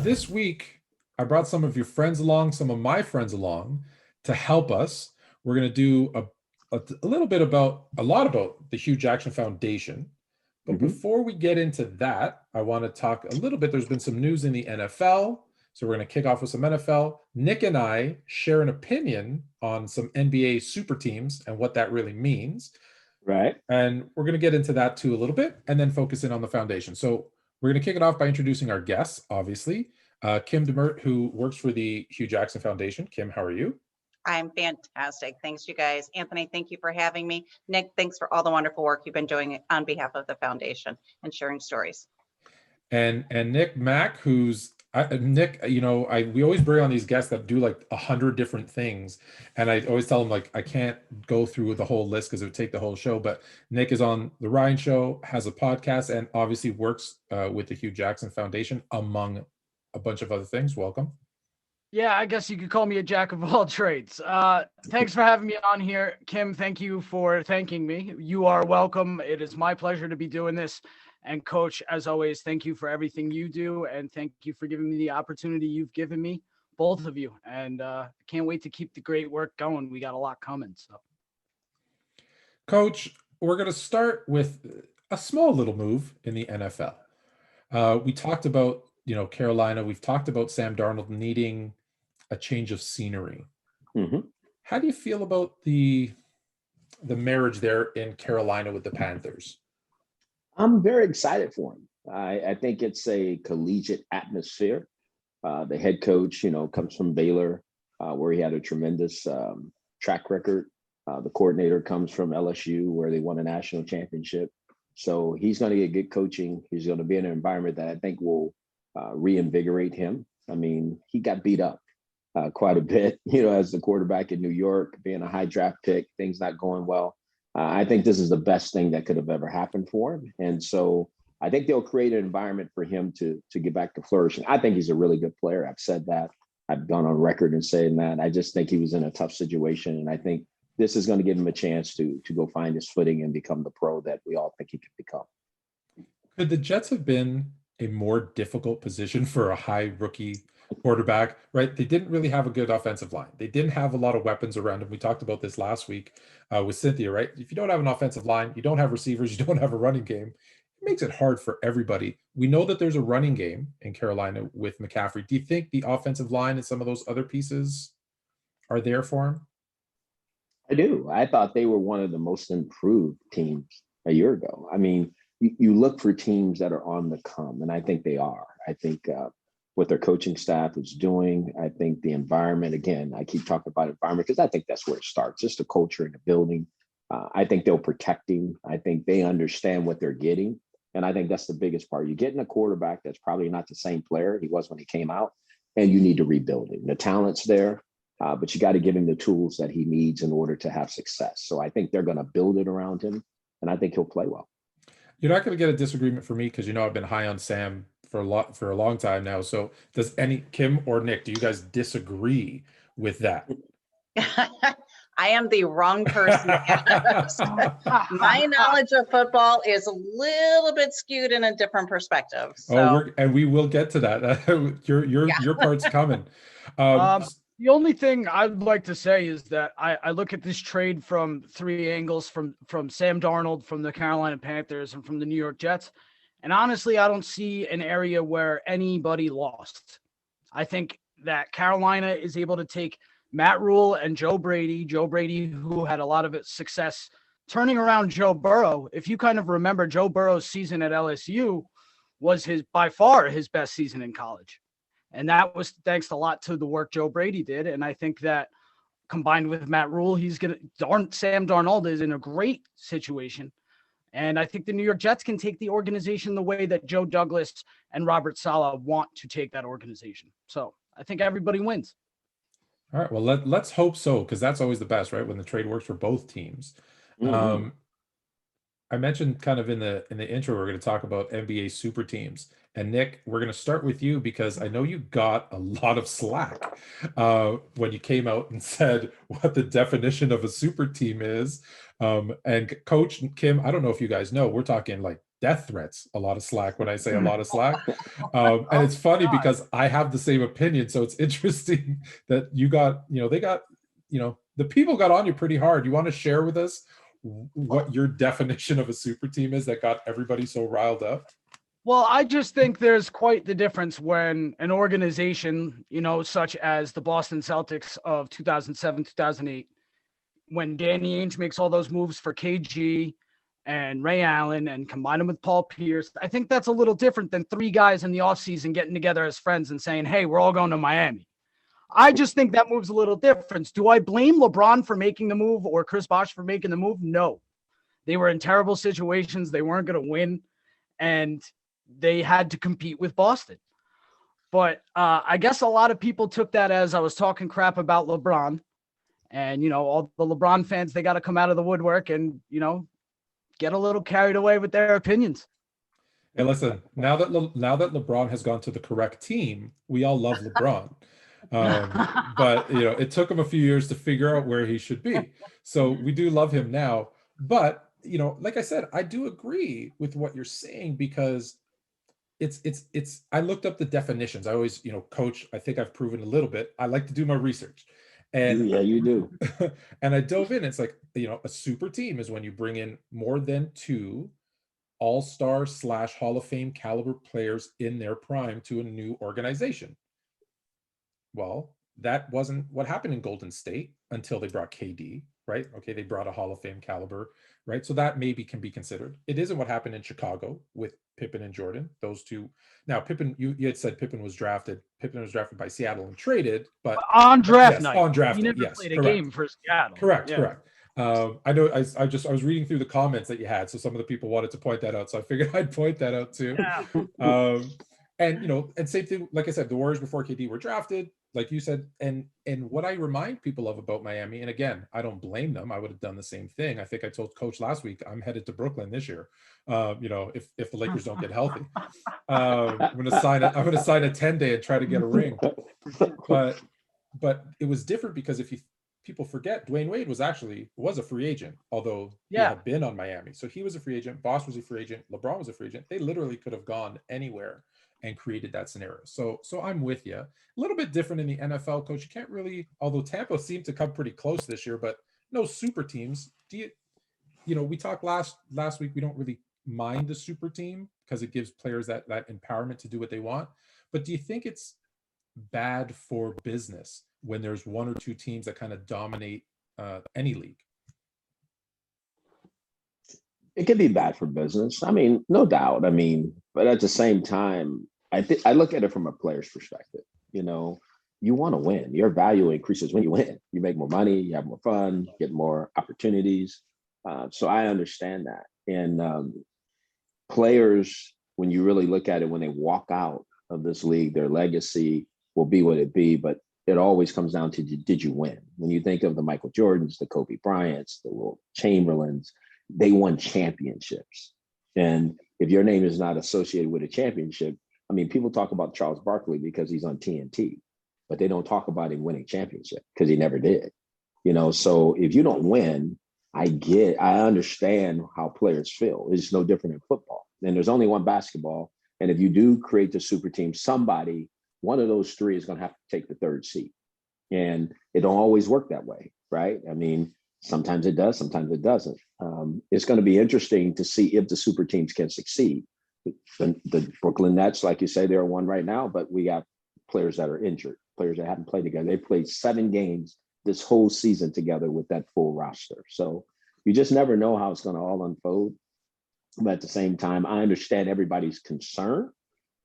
This week, I brought some of your friends along, some of my friends along to help us. We're going to do a lot about the Hue Jackson Foundation. But before we get into that, I want to talk a little bit. There's been some news in the NFL. So we're going to kick off with some NFL. Nick and I share an opinion on some NBA super teams and what that really means. Right. And we're going to get into that too a little bit and then focus in on the foundation. So we're going to kick it off by introducing our guests, obviously. Kim Diemert, who works for the Hue Jackson Foundation. Kim, how are you? I'm fantastic. Thanks, you guys. Anthony, thank you for having me. Nick, thanks for all the wonderful work you've been doing on behalf of the foundation and sharing stories. And Nick Mack, who's Nick, we always bring on these guests that do like 100 different things. And I always tell them, like, I can't go through the whole list because it would take the whole show. But Nick is on The Ryan Show, has a podcast, and obviously works with the Hue Jackson Foundation, among a bunch of other things. Welcome. Yeah, I guess you could call me a jack of all trades. Thanks for having me on here. Kim, thank you for thanking me. You are welcome. It is my pleasure to be doing this. And Coach, as always, thank you for everything you do. And thank you for giving me the opportunity you've given me, both of you. And I can't wait to keep the great work going. We got a lot coming. So, Coach, we're going to start with a small little move in the NFL. We talked about, Carolina. We've talked about Sam Darnold needing a change of scenery. How do you feel about the marriage there in Carolina with the Panthers? I'm very excited for him. I think it's a collegiate atmosphere. The head coach, comes from Baylor, where he had a tremendous track record. The coordinator comes from LSU, where they won a national championship. So he's going to get good coaching. He's going to be in an environment that I think will reinvigorate him. I mean, he got beat up quite a bit, as the quarterback in New York, being a high draft pick, things not going well. I think this is the best thing that could have ever happened for him. And so I think they'll create an environment for him to get back to flourishing. I think he's a really good player. I've said that. I've gone on record and saying that. I just think he was in a tough situation. And I think this is going to give him a chance to go find his footing and become the pro that we all think he could become. Could the Jets have been a more difficult position for a high rookie quarterback, right? They didn't really have a good offensive line. They didn't have a lot of weapons around them. We talked about this last week with Cynthia, right? If you don't have an offensive line, you don't have receivers, you don't have a running game, it makes it hard for everybody. We know that there's a running game in Carolina with McCaffrey. Do you think the offensive line and some of those other pieces are there for him? I do. I thought they were one of the most improved teams a year ago. I mean, you look for teams that are on the come, and I think they are. I think what their coaching staff is doing, I think the environment, again, I keep talking about environment because I think that's where it starts, just the culture in the building. I think they'll protect him. I think they understand what they're getting. And I think that's the biggest part. You're getting a quarterback that's probably not the same player he was when he came out, and you need to rebuild him. The talent's there, but you got to give him the tools that he needs in order to have success. So I think they're going to build it around him, and I think he'll play well. You're not going to get a disagreement from me because I've been high on Sam for a long time now. So does Kim or Nick, do you guys disagree with that? I am the wrong person. My knowledge of football is a little bit skewed in a different perspective. So. And we will get to that. Your part's coming. The only thing I'd like to say is that I look at this trade from three angles, from Sam Darnold, from the Carolina Panthers, and from the New York Jets. And honestly, I don't see an area where anybody lost. I think that Carolina is able to take Matt Rule and Joe Brady, who had a lot of success turning around Joe Burrow. If you kind of remember, Joe Burrow's season at LSU was by far his best season in college. And that was thanks a lot to the work Joe Brady did. And I think that combined with Matt Rule, Sam Darnold is in a great situation. And I think the New York Jets can take the organization the way that Joe Douglas and Robert Saleh want to take that organization. So I think everybody wins. All right. Well, let's hope so, because that's always the best, right? When the trade works for both teams. I mentioned kind of in the intro, we're going to talk about NBA super teams. And Nick, we're going to start with you because I know you got a lot of slack when you came out and said what the definition of a super team is. And Coach Kim, I don't know if you guys know, we're talking like death threats, a lot of slack when I say a lot of slack. And it's funny because I have the same opinion. So it's interesting that you got, they got, the people got on you pretty hard. You want to share with us what your definition of a super team is that got everybody so riled up? Well, I just think there's quite the difference when an organization, such as the Boston Celtics of 2007, 2008, when Danny Ainge makes all those moves for KG and Ray Allen and combine them with Paul Pierce. I think that's a little different than three guys in the offseason getting together as friends and saying, hey, we're all going to Miami. I just think that move's a little different. Do I blame LeBron for making the move or Chris Bosh for making the move? No. They were in terrible situations. They weren't going to win, and they had to compete with Boston. But I guess a lot of people took that as I was talking crap about LeBron. And, all the LeBron fans, they got to come out of the woodwork and, get a little carried away with their opinions. Hey, listen, now that LeBron has gone to the correct team, we all love LeBron. But it took him a few years to figure out where he should be. So we do love him now. But like I said, I do agree with what you're saying because it's I looked up the definitions. I always, Coach, I think I've proven a little bit. I like to do my research. And yeah, you do. And I dove in. It's like, a super team is when you bring in more than two all-star / Hall of Fame caliber players in their prime to a new organization. Well, that wasn't what happened in Golden State until they brought KD, right? Okay, they brought a Hall of Fame caliber, right? So that maybe can be considered. It isn't what happened in Chicago with Pippen and Jordan. Those two. Now, Pippen, you had said Pippen was drafted. Pippen was drafted by Seattle and traded, but on draft yes, night. On draft he night, never yes, played a correct. game for Seattle. Correct. I know. I was reading through the comments that you had, so some of the people wanted to point that out. So I figured I'd point that out too. Yeah. And same thing. Like I said, the Warriors before KD were drafted, like you said. And what I remind people of about Miami, and again, I don't blame them. I would have done the same thing. I think I told Coach last week I'm headed to Brooklyn this year. If the Lakers don't get healthy, I'm going to sign a 10-day and try to get a ring. But it was different because people forget Dwayne Wade was a free agent, although he had been on Miami. So he was a free agent. Boss was a free agent. LeBron was a free agent. They literally could have gone anywhere and created that scenario. So I'm with you. A little bit different in the NFL, Coach. You can't really, although Tampa seemed to come pretty close this year, but no super teams. We talked last week, we don't really mind the super team because it gives players that empowerment to do what they want. But do you think it's bad for business when there's one or two teams that kind of dominate any league? It can be bad for business. I mean, no doubt. I mean, but at the same time, I look at it from a player's perspective. You want to win. Your value increases when you win. You make more money, you have more fun, get more opportunities. So I understand that. And players, when you really look at it, when they walk out of this league, their legacy will be what it be. But it always comes down to, did you win? When you think of the Michael Jordans, the Kobe Bryants, the Will Chamberlains, they won championships. And if your name is not associated with a championship, I mean, people talk about Charles Barkley because he's on TNT, but they don't talk about him winning championship because he never did. So if you don't win, I understand how players feel. It's no different in football. And there's only one basketball. And if you do create the super team, one of those three is going to have to take the third seat. And it don't always work that way, right? I mean, sometimes it does, sometimes it doesn't. It's going to be interesting to see if the super teams can succeed. The Brooklyn Nets, like you say, they're one right now, but we got players that are injured, players that haven't played together. They played 7 games this whole season together with that full roster. So you just never know how it's going to all unfold. But at the same time, I understand everybody's concern,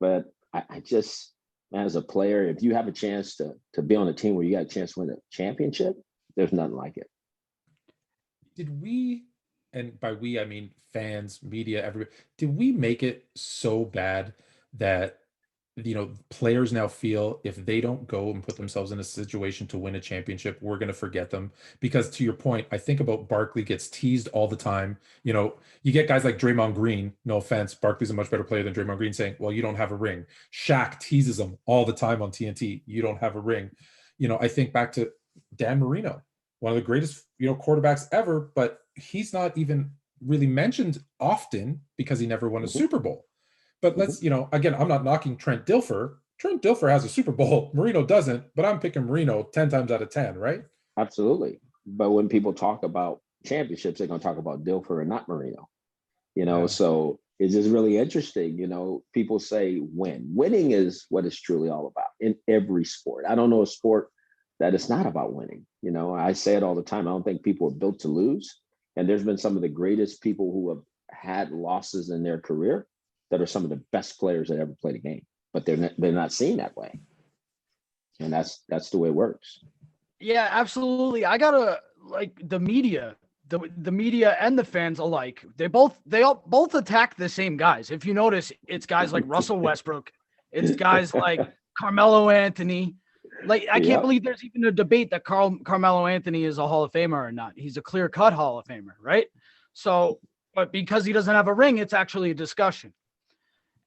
but I just, as a player, if you have a chance to be on a team where you got a chance to win a championship, there's nothing like it. Did we, and by we, I mean fans, media, everybody, did we make it so bad that players now feel if they don't go and put themselves in a situation to win a championship, we're going to forget them. Because to your point, I think about Barkley gets teased all the time. You get guys like Draymond Green, no offense, Barkley's a much better player than Draymond Green, saying, well, you don't have a ring. Shaq teases him all the time on TNT. You don't have a ring. I think back to Dan Marino, one of the greatest, quarterbacks ever, but he's not even really mentioned often because he never won a Super Bowl. But let's, again, I'm not knocking Trent Dilfer. Trent Dilfer has a Super Bowl. Marino doesn't, but I'm picking Marino 10 times out of 10, right? Absolutely. But when people talk about championships, they're going to talk about Dilfer and not Marino. So it's just really interesting. People say win. Winning is what it's truly all about in every sport. I don't know a sport that it's not about winning. I say it all the time. I don't think people are built to lose. And there's been some of the greatest people who have had losses in their career that are some of the best players that ever played a game, but they're not seen that way. And that's the way it works. Yeah, absolutely. I gotta the media, the media and the fans alike. They both attack the same guys. If you notice, it's guys like Russell Westbrook. It's guys like Carmelo Anthony. I can't believe there's even a debate that Carmelo Anthony is a Hall of Famer or not. He's a clear-cut Hall of Famer, right? So, but because he doesn't have a ring, it's actually a discussion.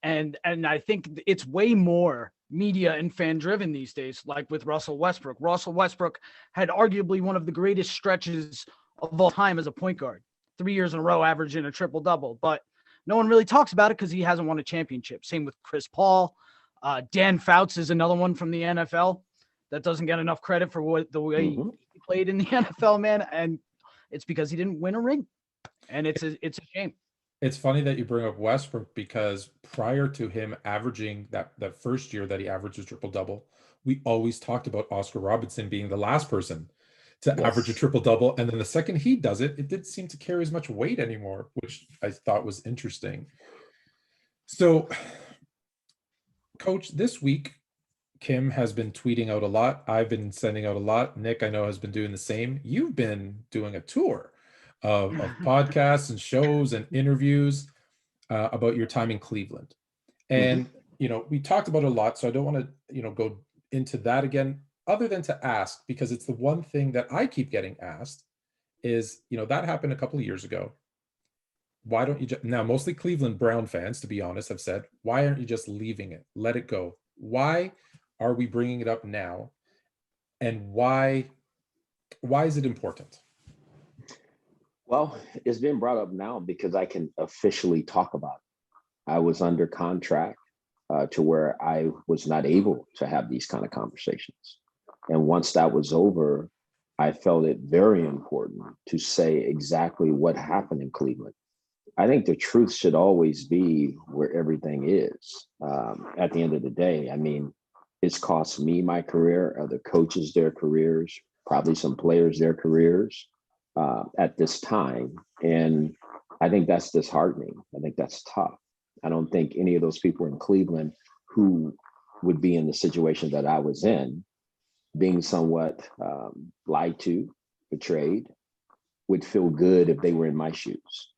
And I think it's way more media and fan driven these days, like with Russell Westbrook. Russell Westbrook had arguably one of the greatest stretches of all time as a point guard, 3 years in a row, averaging a triple double, but no one really talks about it because he hasn't won a championship. Same with Chris Paul. Dan Fouts is another one from the NFL that doesn't get enough credit for the way he played in the NFL, man. And it's because he didn't win a ring. And it's a shame. It's funny that you bring up Westbrook because prior to him averaging that first year that he averaged a triple-double, we always talked about Oscar Robertson being the last person to average a triple-double. And then the second he does it, it didn't seem to carry as much weight anymore, which I thought was interesting. So, Coach, this week, Kim has been tweeting out a lot. I've been sending out a lot. Nick, I know, has been doing the same. You've been doing a tour of podcasts and shows and interviews about your time in Cleveland. And, we talked about it a lot, so I don't want to, go into that again, other than to ask, because it's the one thing that I keep getting asked is, that happened a couple of years ago. Why don't you now mostly Cleveland Brown fans, to be honest, have said, why aren't you just leaving it? Let it go. Why are we bringing it up now? And why is it important? Well, it's been brought up now because I can officially talk about it. I was under contract to where I was not able to have these kind of conversations. And once that was over, I felt it very important to say exactly what happened in Cleveland. I think the truth should always be where everything is. At the end of the day, I mean, it's cost me my career, other coaches their careers, probably some players their careers. At this time. And I think that's disheartening. I think that's tough. I don't think any of those people in Cleveland who would be in the situation that I was in, being somewhat lied to, betrayed, would feel good if they were in my shoes.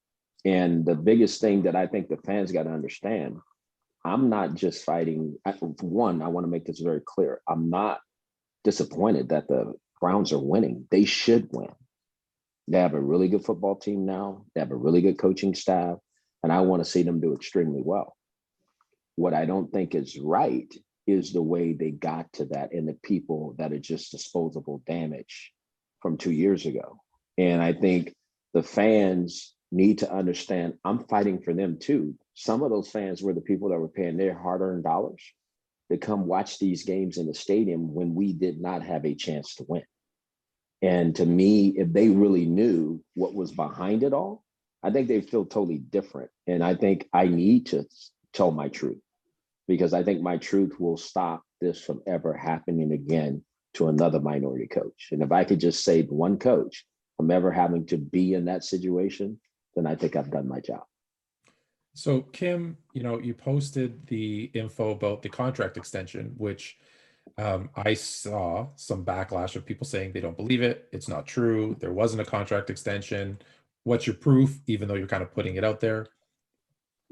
And the biggest thing that I think the fans got to understand, I'm not just fighting. One, I want to make this very clear. I'm not disappointed that the Browns are winning. They should win. They have a really good football team now. They have a really good coaching staff, and I want to see them do extremely well. What I don't think is right is the way they got to that and the people that are just disposable damage from 2 years ago. And I think the fans need to understand I'm fighting for them too. Some of those fans were the people that were paying their hard-earned dollars to come watch these games in the stadium when we did not have a chance to win. And to me, if they really knew what was behind it all, I think they feel totally different. And I think I need to tell my truth because I think my truth will stop this from ever happening again to another minority coach. And if I could just save one coach from ever having to be in that situation, then I think I've done my job. So Kim, you posted the info about the contract extension, which I saw some backlash of people saying they don't believe it. It's not true. There wasn't a contract extension. What's your proof, even though you're kind of putting it out there?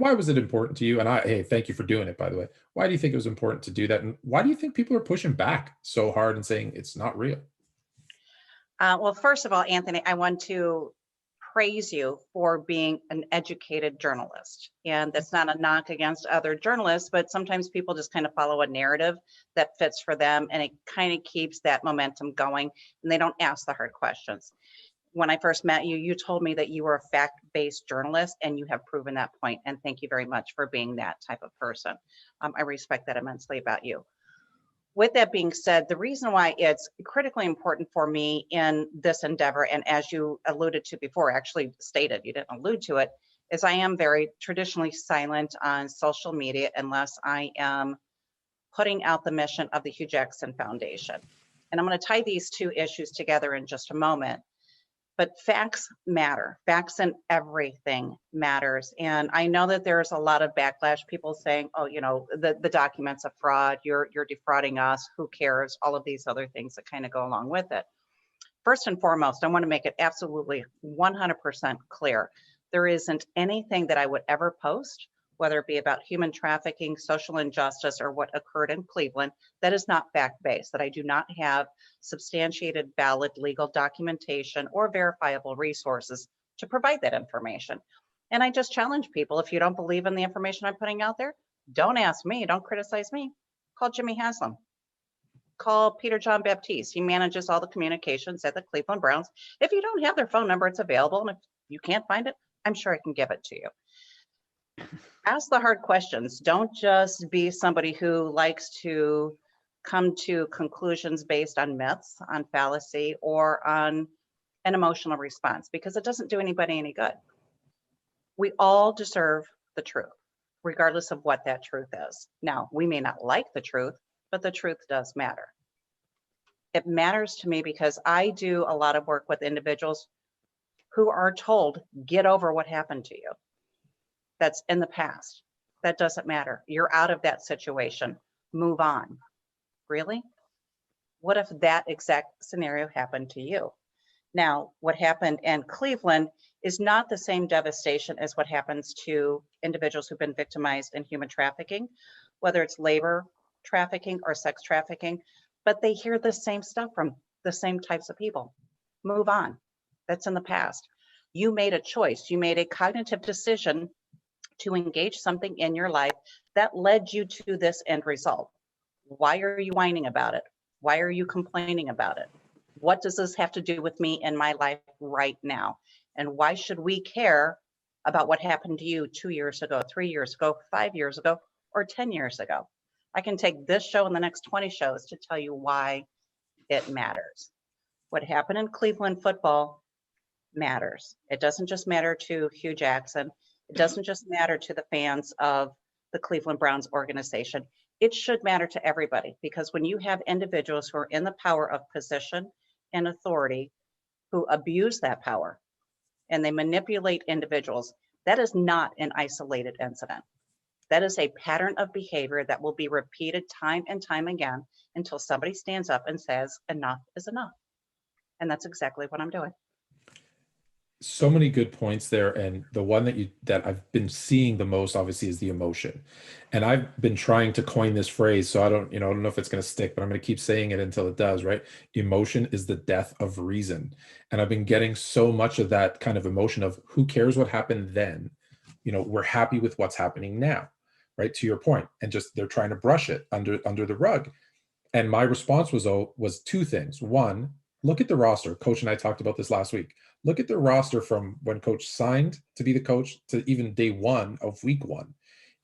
Why was it important to you? And hey, thank you for doing it, by the way. Why do you think it was important to do that? And why do you think people are pushing back so hard and saying it's not real? Well, first of all, Anthony, I want to praise you for being an educated journalist. And that's not a knock against other journalists, but sometimes people just kind of follow a narrative that fits for them, and it kind of keeps that momentum going, and they don't ask the hard questions. When I first met you, you told me that you were a fact-based journalist, and you have proven that point. And thank you very much for being that type of person. I respect that immensely about you. With that being said, the reason why it's critically important for me in this endeavor, and as you alluded to before, actually stated, you didn't allude to it, is I am very traditionally silent on social media unless I am putting out the mission of the Hue Jackson Foundation. And I'm going to tie these two issues together in just a moment. But facts matter. Facts in everything matters. And I know that there's a lot of backlash, people saying, oh, you know, the document's a fraud, you're defrauding us, who cares, all of these other things that kind of go along with it. First and foremost, I want to make it absolutely 100% clear. There isn't anything that I would ever post, whether it be about human trafficking, social injustice, or what occurred in Cleveland, that is not fact-based, that I do not have substantiated, valid legal documentation or verifiable resources to provide that information. And I just challenge people, if you don't believe in the information I'm putting out there, don't ask me, don't criticize me. Call Jimmy Haslam. Call Peter John Baptiste. He manages all the communications at the Cleveland Browns. If you don't have their phone number, it's available. And if you can't find it, I'm sure I can give it to you. Ask the hard questions. Don't just be somebody who likes to come to conclusions based on myths, on fallacy, or on an emotional response, because it doesn't do anybody any good. We all deserve the truth, regardless of what that truth is. Now, we may not like the truth, but the truth does matter. It matters to me because I do a lot of work with individuals who are told, get over what happened to you. That's in the past. That doesn't matter. You're out of that situation. Move on. Really? What if that exact scenario happened to you? Now, what happened in Cleveland is not the same devastation as what happens to individuals who've been victimized in human trafficking, whether it's labor trafficking or sex trafficking, but they hear the same stuff from the same types of people. Move on. That's in the past. You made a choice. You made a cognitive decision to engage something in your life that led you to this end result. Why are you whining about it? Why are you complaining about it? What does this have to do with me in my life right now? And why should we care about what happened to you 2 years ago, 3 years ago, 5 years ago, or 10 years ago? I can take this show and the next 20 shows to tell you why it matters. What happened in Cleveland football matters. It doesn't just matter to Hue Jackson. It doesn't just matter to the fans of the Cleveland Browns organization. It should matter to everybody, because when you have individuals who are in the power of position and authority who abuse that power and they manipulate individuals, that is not an isolated incident. That is a pattern of behavior that will be repeated time and time again until somebody stands up and says, enough is enough. And that's exactly what I'm doing. So many good points there, and the one that I've been seeing the most obviously is the emotion. And I've been trying to coin this phrase, so I don't know if it's going to stick, but I'm going to keep saying it until it does, right? Emotion is the death of reason. And I've been getting so much of that kind of emotion of who cares what happened then? We're happy with what's happening now, right? To your point, and just they're trying to brush it under the rug. And my response was two things. One, look at the roster. Coach and I talked about this last week. Look at the roster from when coach signed to be the coach to even day one of week one.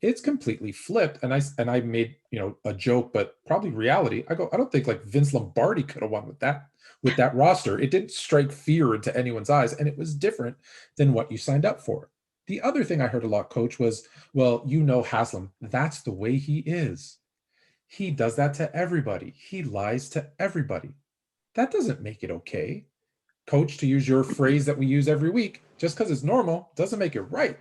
It's completely flipped. And I made, a joke, but probably reality. I don't think like Vince Lombardi could have won with that roster. It didn't strike fear into anyone's eyes, and it was different than what you signed up for. The other thing I heard a lot, coach, was, well, Haslam, that's the way he is. He does that to everybody. He lies to everybody. That doesn't make it okay. Coach, to use your phrase that we use every week, just because it's normal doesn't make it right.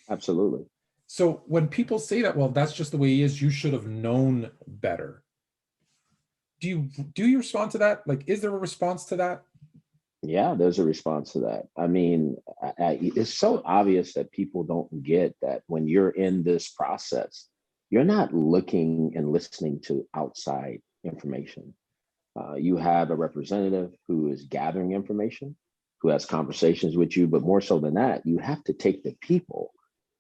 Absolutely. So when people say that, well, that's just the way he is, you should have known better. Do you respond to that? Like, is there a response to that? Yeah, there's a response to that. I mean, it's so obvious that people don't get that when you're in this process, you're not looking and listening to outside information. You have a representative who is gathering information, who has conversations with you, but more so than that, you have to take the people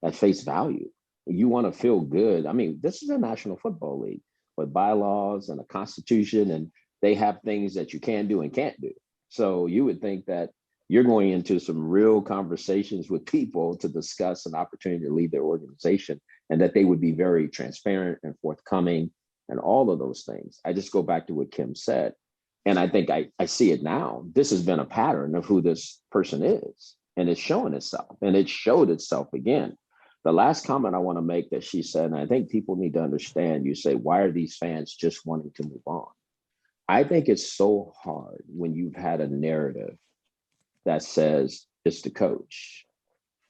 at face value. You want to feel good. I mean, this is a National Football League with bylaws and a constitution, and they have things that you can do and can't do. So you would think that you're going into some real conversations with people to discuss an opportunity to leave their organization, and that they would be very transparent and forthcoming and all of those things. I just go back to what Kim said. And I think I see it now. This has been a pattern of who this person is, and it's showing itself, and it showed itself again. The last comment I want to make that she said, and I think people need to understand, you say, why are these fans just wanting to move on? I think it's so hard when you've had a narrative that says it's the coach.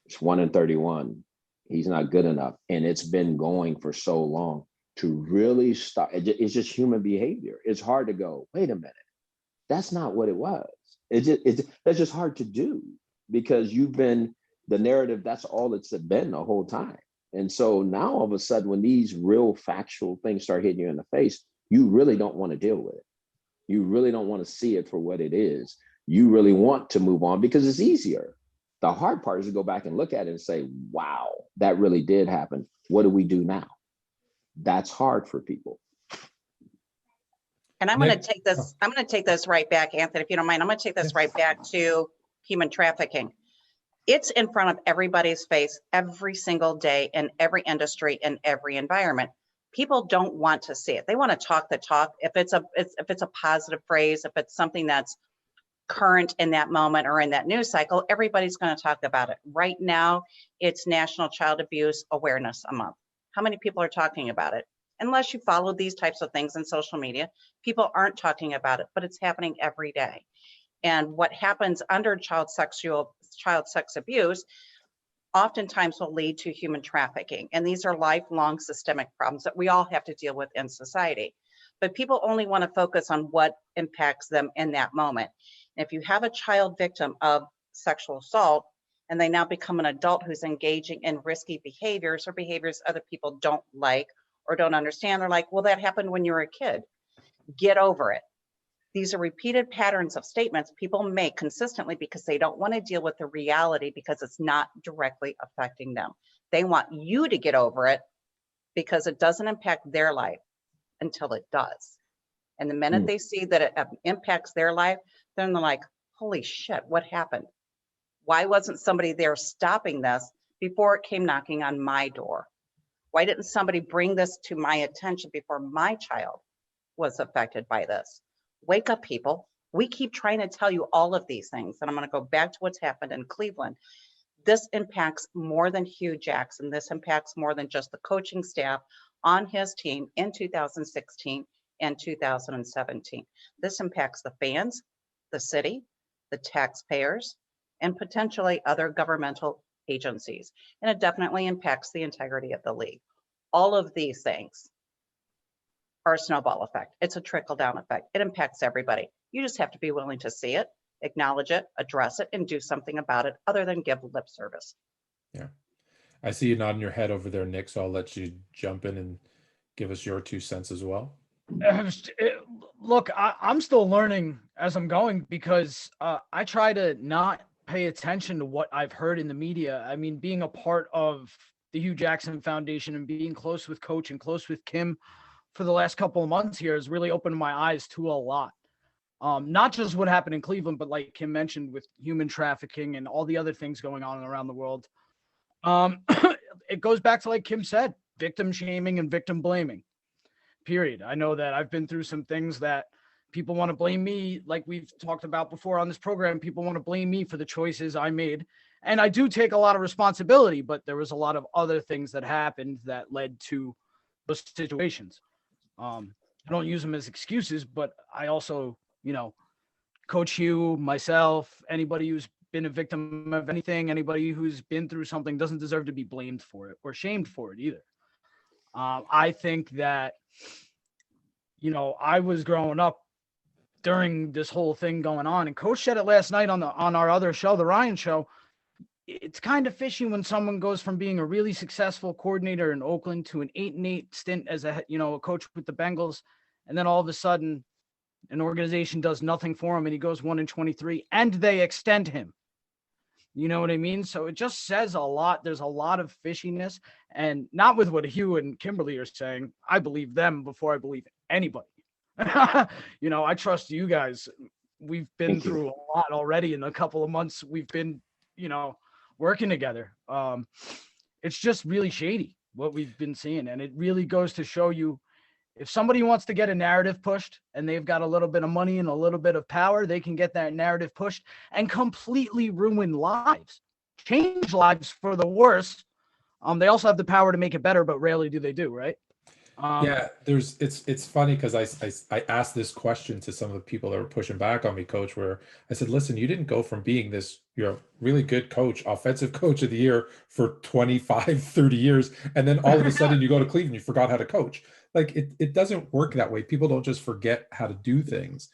It's 1-31. He's not good enough. And it's been going for so long to really stop. It's just human behavior. It's hard to go, wait a minute. That's not what it was. That's just hard to do because you've been the narrative. That's all it's been the whole time. And so now all of a sudden, when these real factual things start hitting you in the face, you really don't want to deal with it. You really don't want to see it for what it is. You really want to move on because it's easier. The hard part is to go back and look at it and say, wow, that really did happen. What do we do now? That's hard for people. And I'm going to take this. I'm going to take this right back, Anthony, if you don't mind. I'm going to take this right back to human trafficking. It's in front of everybody's face every single day in every industry, in every environment. People don't want to see it. They want to talk the talk. If it's a positive phrase, if it's something that's current in that moment or in that news cycle, everybody's going to talk about it. Right now, it's National Child Abuse Awareness Month. How many people are talking about it? Unless you follow these types of things in social media, people aren't talking about it, but it's happening every day. And what happens under child sex abuse oftentimes will lead to human trafficking. And these are lifelong systemic problems that we all have to deal with in society. But people only want to focus on what impacts them in that moment. And if you have a child victim of sexual assault, and they now become an adult who's engaging in risky behaviors or behaviors other people don't like or don't understand, they're like, well, that happened when you were a kid. Get over it. These are repeated patterns of statements people make consistently because they don't want to deal with the reality because it's not directly affecting them. They want you to get over it because it doesn't impact their life until it does. And the minute they see that it impacts their life, then they're like, holy shit, what happened? Why wasn't somebody there stopping this before it came knocking on my door? Why didn't somebody bring this to my attention before my child was affected by this? Wake up, people. We keep trying to tell you all of these things. And I'm going to go back to what's happened in Cleveland. This impacts more than Hue Jackson. This impacts more than just the coaching staff on his team in 2016 and 2017. This impacts the fans, the city, the taxpayers, and potentially other governmental agencies. And it definitely impacts the integrity of the league. All of these things are a snowball effect. It's a trickle-down effect. It impacts everybody. You just have to be willing to see it, acknowledge it, address it, and do something about it other than give lip service. Yeah. I see you nodding your head over there, Nick, so I'll let you jump in and give us your 2 cents as well. Look, I'm still learning as I'm going because I try to not pay attention to what I've heard in the media. I mean, being a part of the Hue Jackson Foundation and being close with Coach and close with Kim for the last couple of months here has really opened my eyes to a lot. Not just what happened in Cleveland, but like Kim mentioned with human trafficking and all the other things going on around the world. It goes back to, like Kim said, victim shaming and victim blaming, period. I know that I've been through some things that people want to blame me, like we've talked about before on this program. People want to blame me for the choices I made. And I do take a lot of responsibility, but there was a lot of other things that happened that led to those situations. I don't use them as excuses, but I also, Coach Hugh, myself, anybody who's been a victim of anything, anybody who's been through something doesn't deserve to be blamed for it or shamed for it either. I think that, I was growing up during this whole thing going on. And Coach said it last night on our other show, the Ryan Show. It's kind of fishy when someone goes from being a really successful coordinator in Oakland to an 8-8 stint as a coach with the Bengals, and then all of a sudden an organization does nothing for him and he goes 1-23 and they extend him. You know what I mean? So it just says a lot. There's a lot of fishiness, and not with what Hue and Kimberly are saying. I believe them before I believe anybody. I trust you guys. We've been through a lot already in a couple of months. We've been, working together. It's just really shady what we've been seeing. And it really goes to show you, if somebody wants to get a narrative pushed and they've got a little bit of money and a little bit of power, they can get that narrative pushed and completely ruin lives, change lives for the worse. They also have the power to make it better, but rarely do they do, right? Yeah, it's funny because I asked this question to some of the people that were pushing back on me, Coach, where I said, listen, you didn't go from being this, really good coach, offensive coach of the year for 25, 30 years, and then all of a sudden you go to Cleveland, you forgot how to coach. Like it doesn't work that way. People don't just forget how to do things.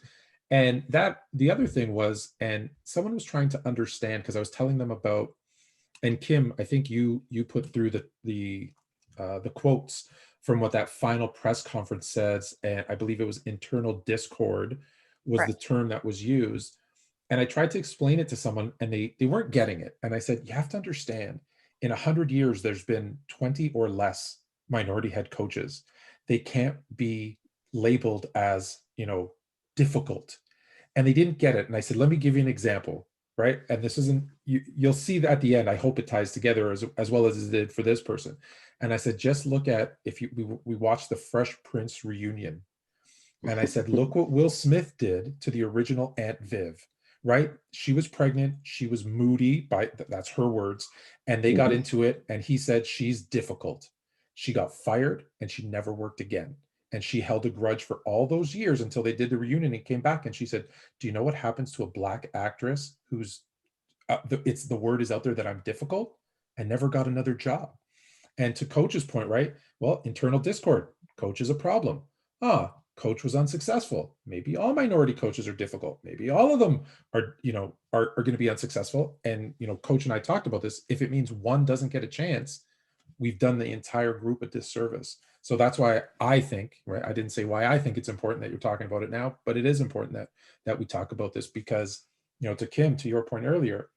And that the other thing was, and someone was trying to understand, because I was telling them about, and Kim, I think you put through the quotes from what that final press conference says, and I believe it was internal discord was the term that was used. And I tried to explain it to someone and they weren't getting it. And I said, you have to understand, in 100 years, there's been 20 or less minority head coaches. They can't be labeled as, difficult. And they didn't get it. And I said, let me give you an example, right? And this isn't, you'll see that at the end. I hope it ties together as well as it did for this person. And I said, just look at, we watched the Fresh Prince reunion. And I said, look what Will Smith did to the original Aunt Viv, right? She was pregnant. She was moody, that's her words. And they got into it. And he said, she's difficult. She got fired and she never worked again. And she held a grudge for all those years until they did the reunion and came back. And she said, do you know what happens to a Black actress who's, the word is out there that I'm difficult, and never got another job? And to Coach's point, right? Well, internal discord. Coach is a problem. Coach was unsuccessful. Maybe all minority coaches are difficult. Maybe all of them are going to be unsuccessful. And, Coach and I talked about this. If it means one doesn't get a chance, we've done the entire group a disservice. So that's why I think, right? I didn't say why I think it's important that you're talking about it now, but it is important that we talk about this because, to Kim, to your point earlier,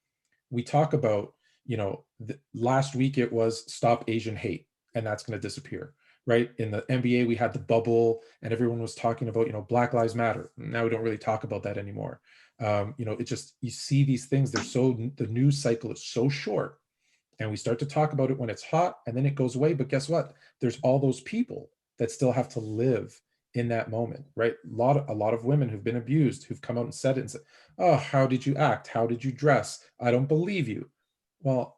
we talk about, last week it was Stop Asian Hate, and that's going to disappear, right? In the NBA, we had the bubble and everyone was talking about, Black Lives Matter. Now we don't really talk about that anymore. It just, you see these things, the news cycle is so short, and we start to talk about it when it's hot and then it goes away. But guess what? There's all those people that still have to live in that moment, right? A lot of women who've been abused, who've come out and said it and said, oh, how did you act? How did you dress? I don't believe you. Well,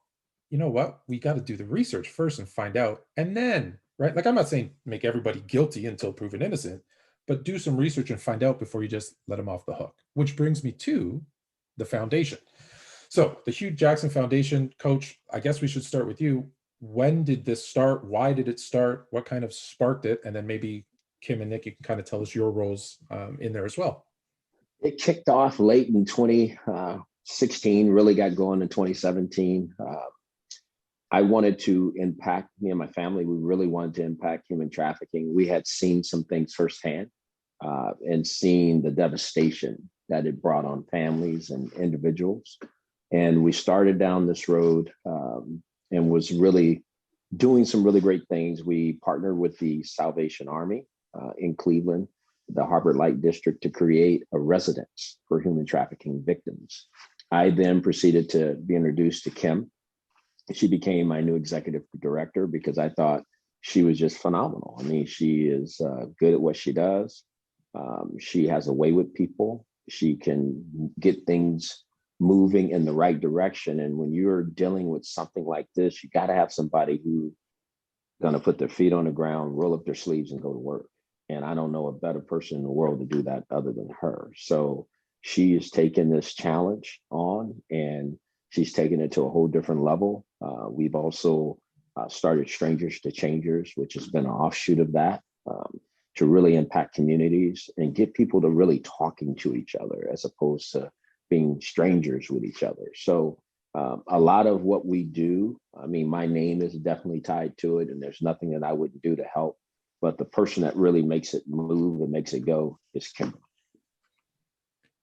you know what? We got to do the research first and find out. And then, right? Like, I'm not saying make everybody guilty until proven innocent, but do some research and find out before you just let them off the hook, which brings me to the foundation. So the Hue Jackson Foundation, Coach, I guess we should start with you. When did this start? Why did it start? What kind of sparked it? And then maybe Kim and Nick, you can kind of tell us your roles in there as well. It kicked off late in 2016, really got going in 2017. I wanted to impact, me and my family, we really wanted to impact human trafficking. We had seen some things firsthand and seen the devastation that it brought on families and individuals. And we started down this road and was really doing some really great things. We partnered with the Salvation Army in Cleveland, the Harbor Light District, to create a residence for human trafficking victims. I then proceeded to be introduced to Kim. She became my new executive director because I thought she was just phenomenal. I mean, she is good at what she does. She has a way with people. She can get things moving in the right direction. And when you're dealing with something like this, you got to have somebody who's going to put their feet on the ground, roll up their sleeves and go to work. And I don't know a better person in the world to do that other than her. So she has taken this challenge on and she's taken it to a whole different level. We've also started Strangers to Changers, which has been an offshoot of that, to really impact communities and get people to really talking to each other as opposed to being strangers with each other. So a lot of what we do, I mean, my name is definitely tied to it, and there's nothing that I wouldn't do to help. But the person that really makes it move and makes it go is Kimberly.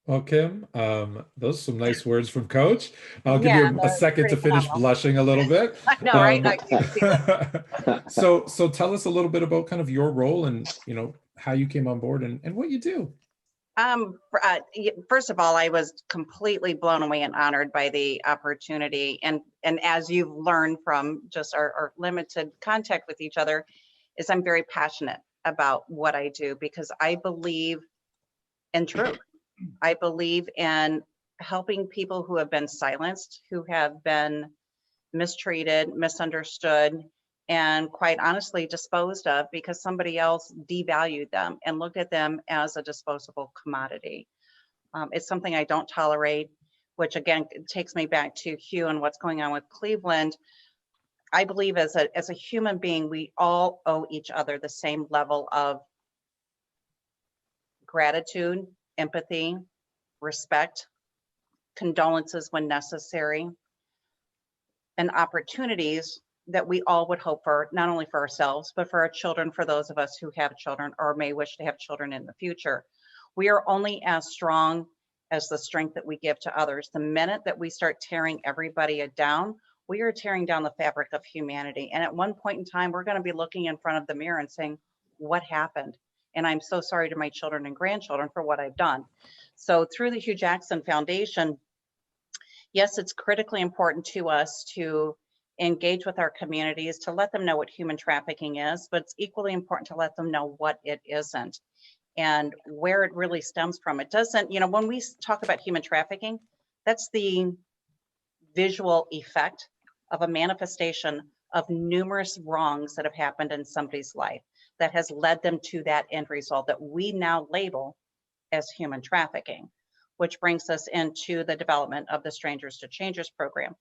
Well, Kim, those are some nice words from Coach. I'll give Yeah, you a second pretty to finish phenomenal. blushing a little bit. I know, right? You can feel it. So tell us a little bit about kind of your role and, how you came on board and what you do. First of all, I was completely blown away and honored by the opportunity. And as you've learned from just our limited contact with each other, is I'm very passionate about what I do because I believe in truth. I believe in helping people who have been silenced, who have been mistreated, misunderstood, and quite honestly disposed of because somebody else devalued them and looked at them as a disposable commodity. It's something I don't tolerate, which again takes me back to Hue and what's going on with Cleveland. I believe as a human being, we all owe each other the same level of gratitude, empathy, respect, condolences when necessary, and opportunities that we all would hope for, not only for ourselves, but for our children, for those of us who have children or may wish to have children in the future. We are only as strong as the strength that we give to others. The minute that we start tearing everybody down, we are tearing down the fabric of humanity. And at one point in time, we're going to be looking in front of the mirror and saying, what happened? And I'm so sorry to my children and grandchildren for what I've done. So through the Hue Jackson Foundation, yes, it's critically important to us to engage with our communities, to let them know what human trafficking is, but it's equally important to let them know what it isn't and where it really stems from. It doesn't, when we talk about human trafficking, that's the visual effect of a manifestation of numerous wrongs that have happened in somebody's life that has led them to that end result that we now label as human trafficking, which brings us into the development of the Strangers to Changers program.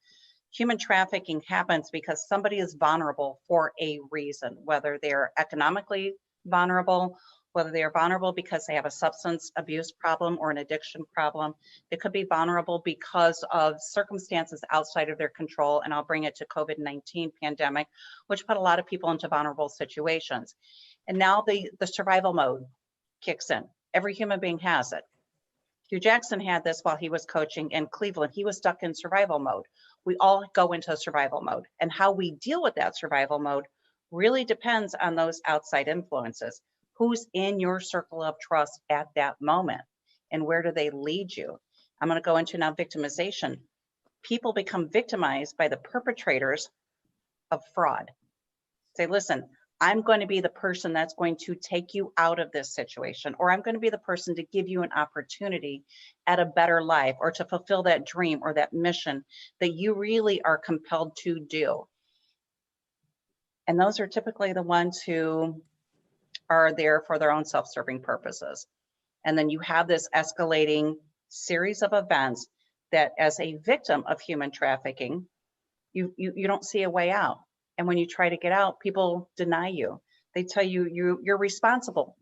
Human trafficking happens because somebody is vulnerable for a reason, whether they're economically vulnerable, whether they are vulnerable because they have a substance abuse problem or an addiction problem. They could be vulnerable because of circumstances outside of their control, and I'll bring it to COVID-19 pandemic, which put a lot of people into vulnerable situations. And now the survival mode kicks in. Every human being has it. Hue Jackson had this while he was coaching in Cleveland. He was stuck in survival mode. We all go into survival mode, and how we deal with that survival mode really depends on those outside influences. Who's in your circle of trust at that moment, and where do they lead you? I'm going to go into now victimization. People become victimized by the perpetrators of fraud. Say, listen, I'm going to be the person that's going to take you out of this situation, or I'm going to be the person to give you an opportunity at a better life, or to fulfill that dream or that mission that you really are compelled to do. And those are typically the ones who are there for their own self-serving purposes. And then you have this escalating series of events that as a victim of human trafficking, you don't see a way out. And when you try to get out, people deny you. They tell you you're responsible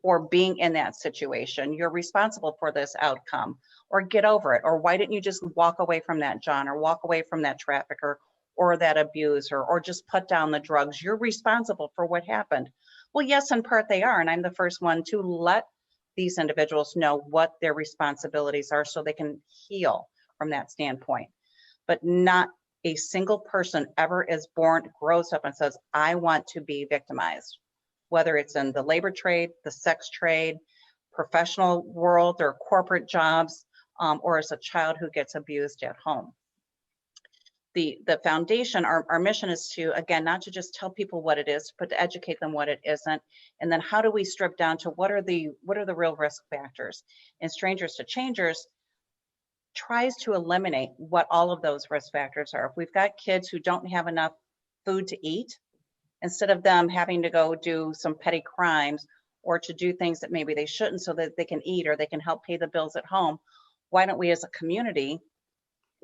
for being in that situation. You're responsible for this outcome, or get over it. Or why didn't you just walk away from that, John, or walk away from that trafficker or that abuser, or just put down the drugs? You're responsible for what happened. Well, yes, in part they are. And I'm the first one to let these individuals know what their responsibilities are so they can heal from that standpoint. But not a single person ever is born, grows up and says, I want to be victimized, whether it's in the labor trade, the sex trade, professional world, or corporate jobs, or as a child who gets abused at home. The foundation, our mission is to, again, not to just tell people what it is, but to educate them what it isn't. And then how do we strip down to what are the real risk factors? And Strangers to Changers tries to eliminate what all of those risk factors are. If we've got kids who don't have enough food to eat, instead of them having to go do some petty crimes or to do things that maybe they shouldn't so that they can eat or they can help pay the bills at home, why don't we as a community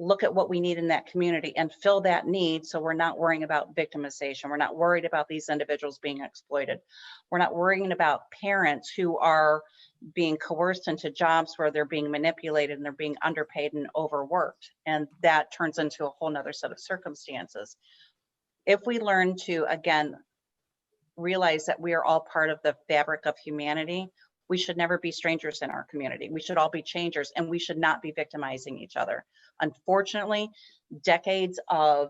look at what we need in that community and fill that need, so we're not worrying about victimization. We're not worried about these individuals being exploited. We're not worrying about parents who are being coerced into jobs where they're being manipulated and they're being underpaid and overworked. And that turns into a whole nother set of circumstances. If we learn to, again, realize that we are all part of the fabric of humanity, we should never be strangers in our community. We should all be changers, and we should not be victimizing each other. Unfortunately, decades of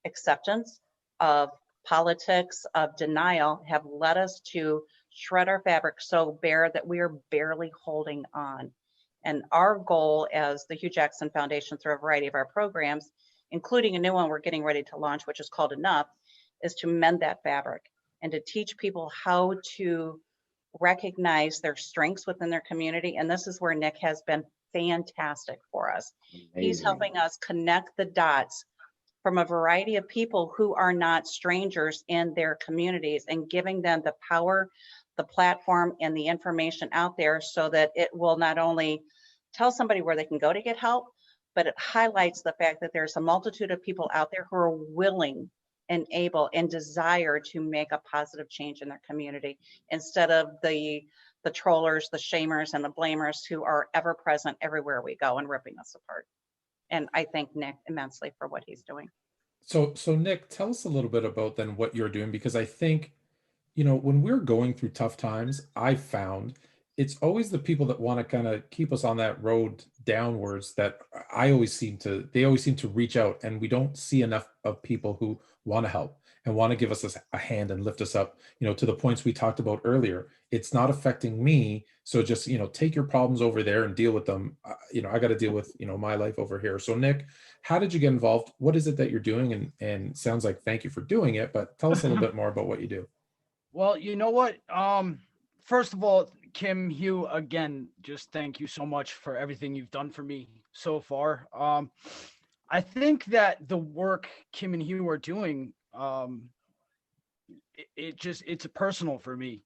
acceptance, of politics, of denial have led us to shred our fabric so bare that we are barely holding on. And our goal as the Hue Jackson Foundation, through a variety of our programs, including a new one we're getting ready to launch, which is called Enough, is to mend that fabric and to teach people how to recognize their strengths within their community. And this is where Nick has been fantastic for us. Amazing. He's helping us connect the dots from a variety of people who are not strangers in their communities, and giving them the power, the platform, and the information out there, so that it will not only tell somebody where they can go to get help, but it highlights the fact that there's a multitude of people out there who are willing and able and desire to make a positive change in their community, instead of the trollers, the shamers, and the blamers who are ever present everywhere we go and ripping us apart. And I thank Nick immensely for what he's doing. So Nick, tell us a little bit about then what you're doing, because I think, when we're going through tough times, I've found it's always the people that want to kind of keep us on that road downwards that they always seem to reach out, and we don't see enough of people who want to help and want to give us a hand and lift us up, to the points we talked about earlier. It's not affecting me, so just, take your problems over there and deal with them. I got to deal with, my life over here. So Nick, how did you get involved? What is it that you're doing? And sounds like thank you for doing it, but tell us a little bit more about what you do. Well, you know what? First of all, Kim, Hugh, again, just thank you so much for everything you've done for me so far. I think that the work Kim and Hugh are doing, it's personal for me.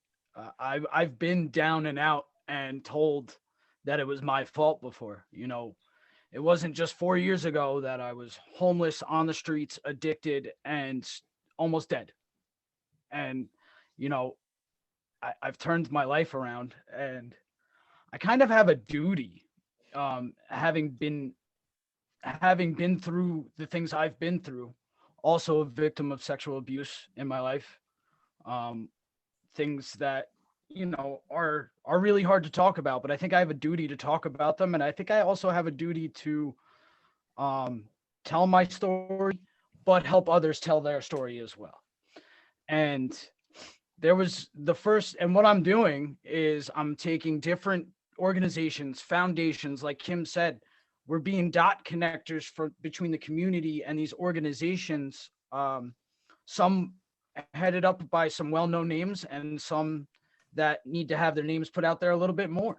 I've been down and out and told that it was my fault before. It wasn't just 4 years ago that I was homeless, on the streets, addicted, and almost dead. And I've turned my life around, and I kind of have a duty, having been through the things I've been through, also a victim of sexual abuse in my life, things that, are really hard to talk about, but I think I have a duty to talk about them. And I think I also have a duty to tell my story, but help others tell their story as well. And there was the first, and what I'm doing is I'm taking different organizations, foundations, like Kim said, we're being dot connectors between the community and these organizations, some headed up by some well-known names and some that need to have their names put out there a little bit more.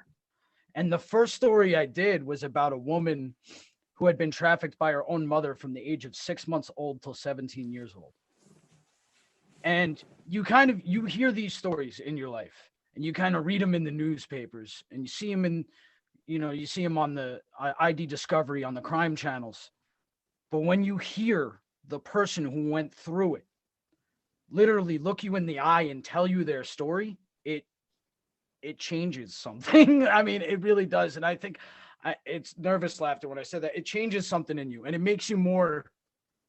And the first story I did was about a woman who had been trafficked by her own mother from the age of 6 months old till 17 years old. And you hear these stories in your life, and you kind of read them in the newspapers, and you see them on the ID Discovery on the crime channels. But when you hear the person who went through it literally look you in the eye and tell you their story, it changes something. I mean, it really does. And I think it's nervous laughter when I said that. It changes something in you, and it makes you more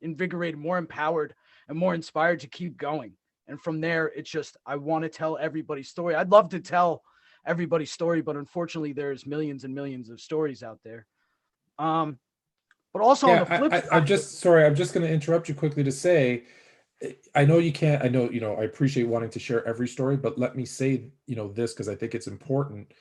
invigorated, more empowered, and more inspired to keep going. And from there, it's just, I want to tell everybody's story. I'd love to tell everybody's story, but unfortunately there's millions and millions of stories out there. But also on the flip side, I'm just going to interrupt you quickly to say, I know you can't, I appreciate wanting to share every story, but let me say, this, because I think it's important.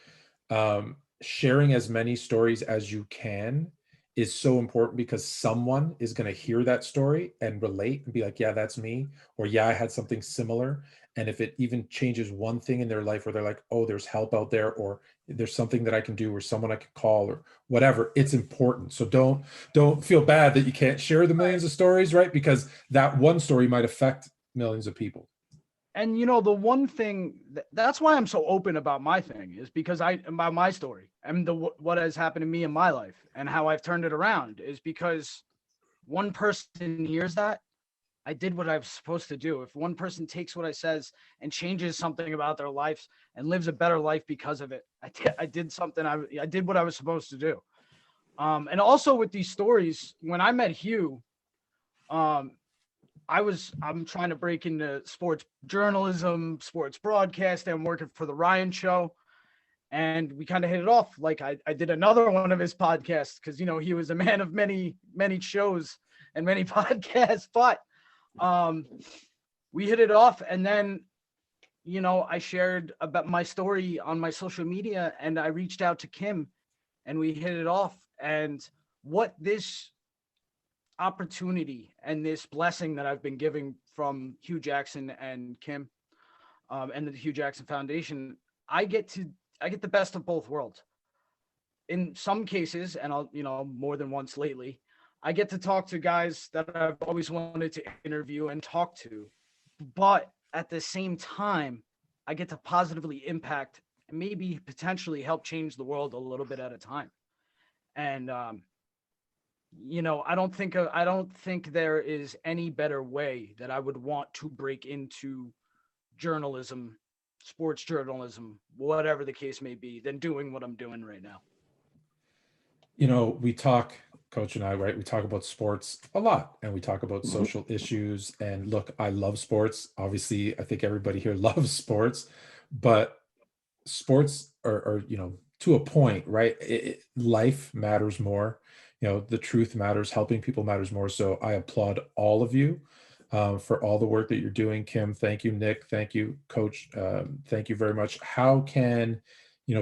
Sharing as many stories as you can is so important, because someone is going to hear that story and relate and be like, yeah, that's me, or yeah, I had something similar. And if it even changes one thing in their life where they're like, oh, there's help out there, or there's something that I can do, or someone I can call, or whatever, it's important. So don't feel bad that you can't share the millions of stories, right? Because that one story might affect millions of people. And the one thing that's why I'm so open about my thing is because about my story and what has happened to me in my life and how I've turned it around is because one person hears that I did what I was supposed to do. If one person takes what I says and changes something about their lives and lives a better life because of it, I did something. I did what I was supposed to do. And also with these stories, when I met Hue, I'm trying to break into sports journalism, sports broadcast. I'm working for the Ryan Show. And we kind of hit it off. Like I did another one of his podcasts because, he was a man of many, many shows and many podcasts, but we hit it off. And then, I shared about my story on my social media and I reached out to Kim and we hit it off. And what this opportunity and this blessing that I've been giving from Hue Jackson and Kim and the Hue Jackson Foundation, I get the best of both worlds. In some cases, and I'll, more than once lately, I get to talk to guys that I've always wanted to interview and talk to, but at the same time, I get to positively impact and maybe potentially help change the world a little bit at a time. And, I don't think there is any better way that I would want to break into journalism, sports journalism, whatever the case may be, than doing what I'm doing right now. We talk, Coach and I, right? We talk about sports a lot and we talk about social issues. And look, I love sports. Obviously, I think everybody here loves sports, but sports are to a point, right? Life matters more. The truth matters, helping people matters more. So I applaud all of you for all the work that you're doing. Kim, thank you. Nick, thank you. Coach, thank you very much. How can,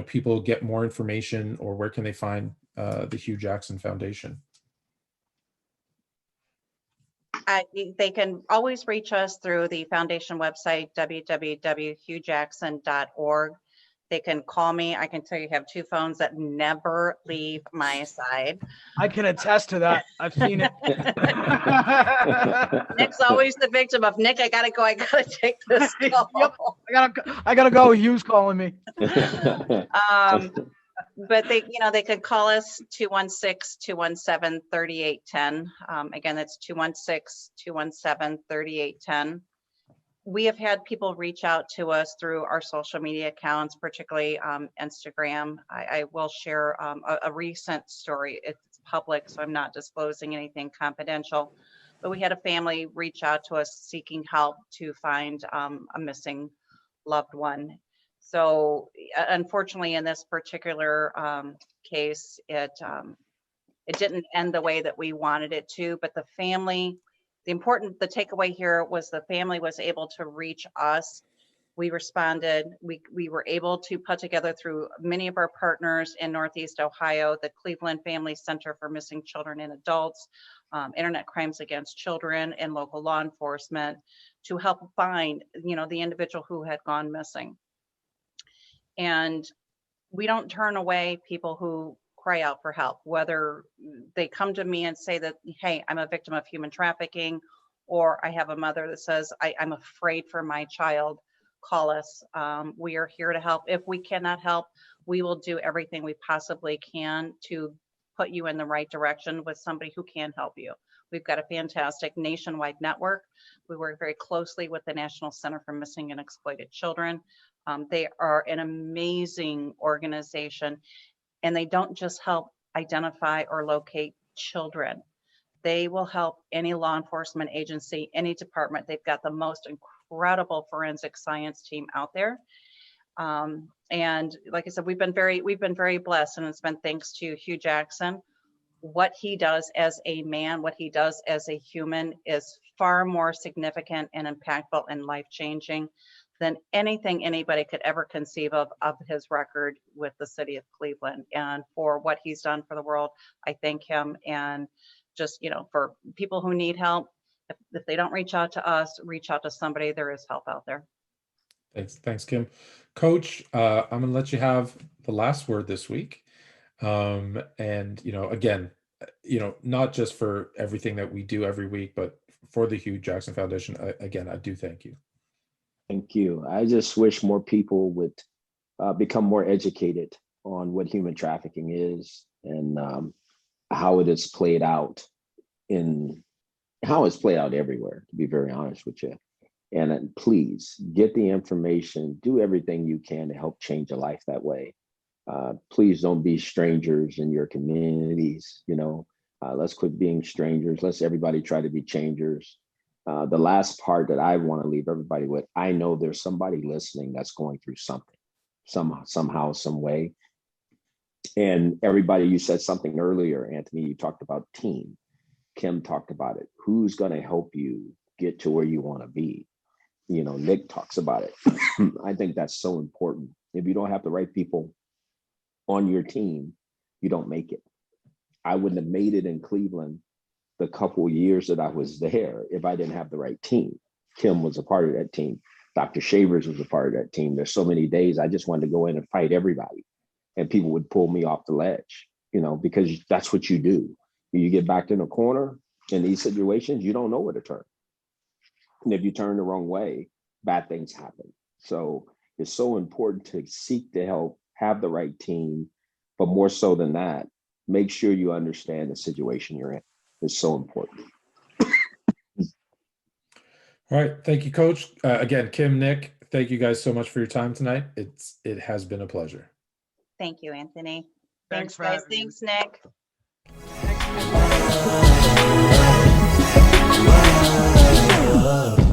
people get more information, or where can they find the Hue Jackson Foundation? They can always reach us through the foundation website, www.huejackson.org. They can call me. I can tell you have two phones that never leave my side. I can attest to that. I've seen it. Nick's always the victim of, Nick, I gotta go. I gotta take this call. Yep. I gotta go. Hugh's calling me. But they could call us 216-217-3810. Again, that's 216-217-3810. We have had people reach out to us through our social media accounts, particularly Instagram. I will share a recent story. It's public, so I'm not disclosing anything confidential. But we had a family reach out to us seeking help to find a missing loved one. So unfortunately, in this particular case, it didn't end the way that we wanted it to. But the takeaway here was the family was able to reach us. We responded. We were able to put together through many of our partners in Northeast Ohio, the Cleveland Family Center for Missing Children and Adults, Internet Crimes Against Children, and local law enforcement to help find, the individual who had gone missing. And we don't turn away people who cry out for help, whether they come to me and say that, hey, I'm a victim of human trafficking, or I have a mother that says, I'm afraid for my child. Call us. We are here to help. If we cannot help, we will do everything we possibly can to put you in the right direction with somebody who can help you. We've got a fantastic nationwide network. We work very closely with the National Center for Missing and Exploited Children. They are an amazing organization, and they don't just help identify or locate children. They will help any law enforcement agency, any department. They've got the most incredible forensic science team out there. And like I said, we've been very blessed, and it's been thanks to Hue Jackson. What he does as a man, what he does as a human is far more significant and impactful and life-changing than anything anybody could ever conceive of his record with the city of Cleveland. And for what he's done for the world, I thank him. And just, for people who need help, if they don't reach out to us, reach out to somebody. There is help out there. Thanks, Kim. Coach, I'm going to let you have the last word this week. And, again, not just for everything that we do every week, but for the Hue Jackson Foundation, again, I do thank you. Thank you. I just wish more people would become more educated on what human trafficking is and how it is played out in how it's played out everywhere, to be very honest with you. And please get the information, do everything you can to help change a life that way. Please don't be strangers in your communities. Let's quit being strangers. Let's everybody try to be changers. The last part that I want to leave everybody with, I know there's somebody listening that's going through something, somehow, some way. And everybody, you said something earlier, Anthony, you talked about team. Kim talked about it. Who's going to help you get to where you want to be? Nick talks about it. I think that's so important. If you don't have the right people on your team, you don't make it. I wouldn't have made it in Cleveland the couple years that I was there if I didn't have the right team. Kim was a part of that team. Dr. Shavers was a part of that team. There's so many days I just wanted to go in and fight everybody, and people would pull me off the ledge, because that's what you do. You get backed in a corner in these situations, you don't know where to turn. And if you turn the wrong way, bad things happen. So it's so important to seek the help, have the right team, but more so than that, make sure you understand the situation you're in. It's so important. All right. Thank you, Coach. Again, Kim, Nick, thank you guys so much for your time tonight. It has been a pleasure. Thank you, Anthony. Thanks for guys. having me. Thanks, Nick. Thank you.